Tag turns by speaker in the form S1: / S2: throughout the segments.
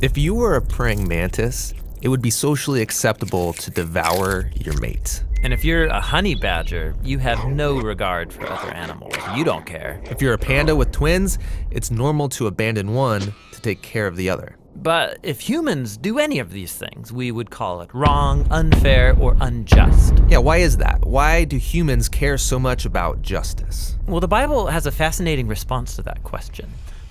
S1: If you were a praying mantis, it would be socially acceptable to devour your mate.
S2: And if you're a honey badger, you have no regard for other animals. You don't care.
S1: If you're a panda with twins, it's normal to abandon one to take care of the other.
S2: But if humans do any of these things, we would call it wrong, unfair, or unjust.
S1: Yeah, why is that? Why do humans care so much about justice?
S2: Well, the Bible has a fascinating response to that question.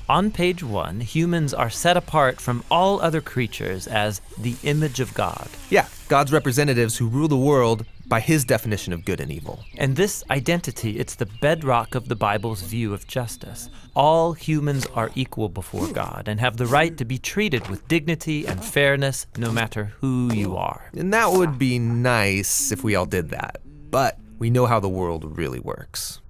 S2: On page 1, humans are set apart from all other creatures as the image of God.
S1: Yeah, God's representatives who rule the world by his definition of good and evil.
S2: And this identity, it's the bedrock of the Bible's view of justice. All humans are equal before God and have the right to be treated with dignity and fairness no matter who you are.
S1: And that would be nice if we all did that. But we know how the world really works.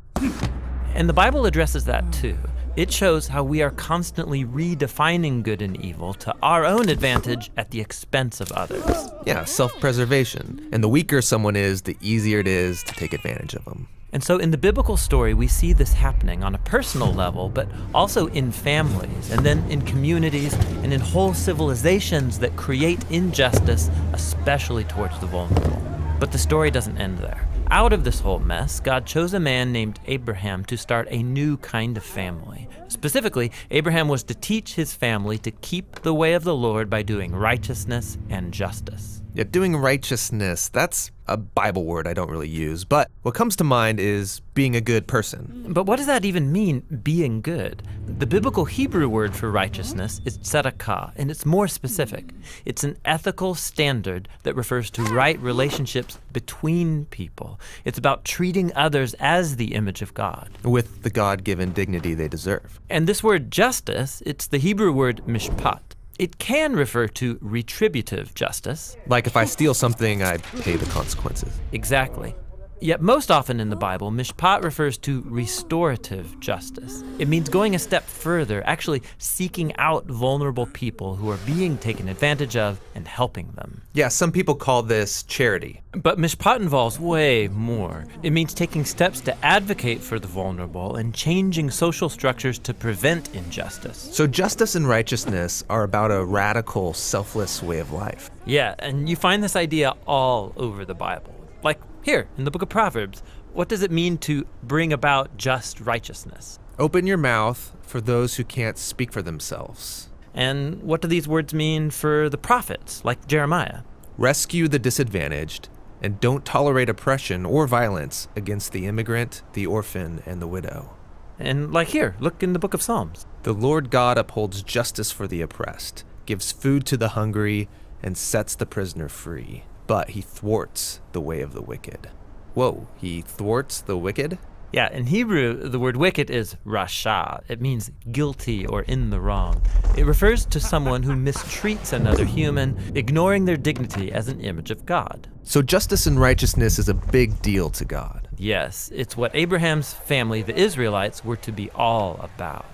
S2: And the Bible addresses that too. It shows how we are constantly redefining good and evil to our own advantage at the expense of others.
S1: Yeah, self-preservation. And the weaker someone is, the easier it is to take advantage of them.
S2: And so in the biblical story, we see this happening on a personal level, but also in families, and then in communities, and in whole civilizations that create injustice, especially towards the vulnerable. But the story doesn't end there. Out of this whole mess, God chose a man named Abraham to start a new kind of family. Specifically, Abraham was to teach his family to keep the way of the Lord by doing righteousness and justice.
S1: Yeah, doing righteousness, that's a Bible word I don't really use, but what comes to mind is being a good person.
S2: But what does that even mean, being good? The biblical Hebrew word for righteousness is tzedakah, and it's more specific. It's an ethical standard that refers to right relationships between people. It's about treating others as the image of God,
S1: With the God-given dignity they deserve.
S2: And this word justice, it's the Hebrew word mishpat. It can refer to retributive justice.
S1: Like if I steal something, I pay the consequences.
S2: Exactly. Yet most often in the Bible, mishpat refers to restorative justice. It means going a step further, actually seeking out vulnerable people who are being taken advantage of and helping them.
S1: Yeah, some people call this charity.
S2: But mishpat involves way more. It means taking steps to advocate for the vulnerable and changing social structures to prevent injustice.
S1: So justice and righteousness are about a radical, selfless way of life.
S2: Yeah, and you find this idea all over the Bible. Like here, in the book of Proverbs, what does it mean to bring about just righteousness?
S1: Open your mouth for those who can't speak for themselves.
S2: And what do these words mean for the prophets, like Jeremiah?
S1: Rescue the disadvantaged, and don't tolerate oppression or violence against the immigrant, the orphan, and the widow.
S2: And like here, look in the book of Psalms.
S1: The Lord God upholds justice for the oppressed, gives food to the hungry, and sets the prisoner free. But he thwarts the way of the wicked. Whoa, he thwarts the wicked?
S2: Yeah, in Hebrew, the word wicked is rasha. It means guilty or in the wrong. It refers to someone who mistreats another human, ignoring their dignity as an image of God.
S1: So justice and righteousness is a big deal to God.
S2: Yes, it's what Abraham's family, the Israelites, were to be all about.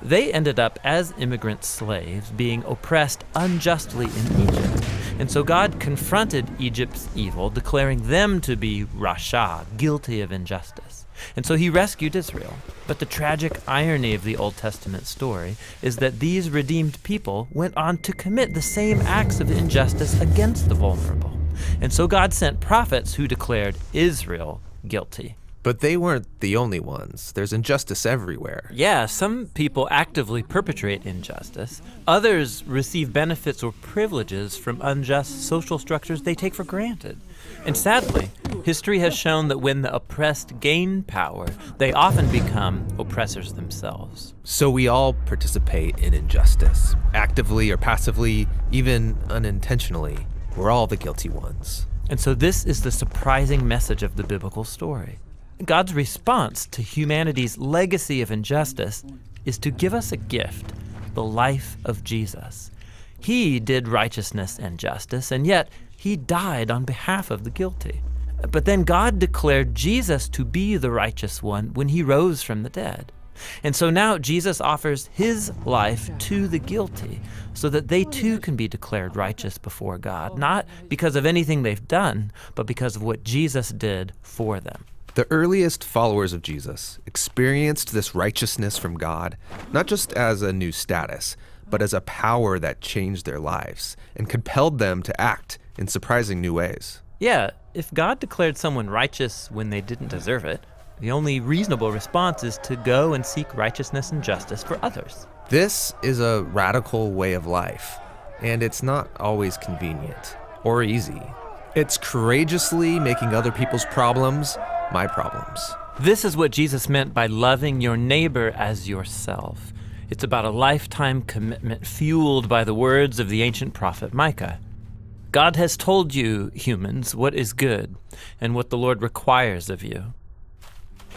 S2: They ended up as immigrant slaves being oppressed unjustly in Egypt. And so God confronted Egypt's evil, declaring them to be rasha, guilty of injustice. And so he rescued Israel. But the tragic irony of the Old Testament story is that these redeemed people went on to commit the same acts of injustice against the vulnerable. And so God sent prophets who declared Israel guilty.
S1: But they weren't the only ones. There's injustice everywhere.
S2: Yeah, some people actively perpetrate injustice. Others receive benefits or privileges from unjust social structures they take for granted. And sadly, history has shown that when the oppressed gain power, they often become oppressors themselves.
S1: So we all participate in injustice, actively or passively, even unintentionally. We're all the guilty ones.
S2: And so this is the surprising message of the biblical story. God's response to humanity's legacy of injustice is to give us a gift, the life of Jesus. He did righteousness and justice, and yet he died on behalf of the guilty. But then God declared Jesus to be the righteous one when he rose from the dead. And so now Jesus offers his life to the guilty so that they too can be declared righteous before God, not because of anything they've done, but because of what Jesus did for them.
S1: The earliest followers of Jesus experienced this righteousness from God, not just as a new status, but as a power that changed their lives and compelled them to act in surprising new ways.
S2: Yeah, if God declared someone righteous when they didn't deserve it, the only reasonable response is to go and seek righteousness and justice for others.
S1: This is a radical way of life, and it's not always convenient or easy. It's courageously making other people's problems my problems.
S2: This is what Jesus meant by loving your neighbor as yourself. It's about a lifetime commitment fueled by the words of the ancient prophet Micah. God has told you, humans, what is good, and what the Lord requires of you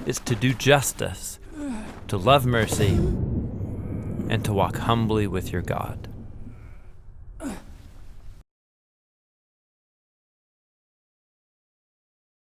S2: is to do justice, to love mercy, and to walk humbly with your God.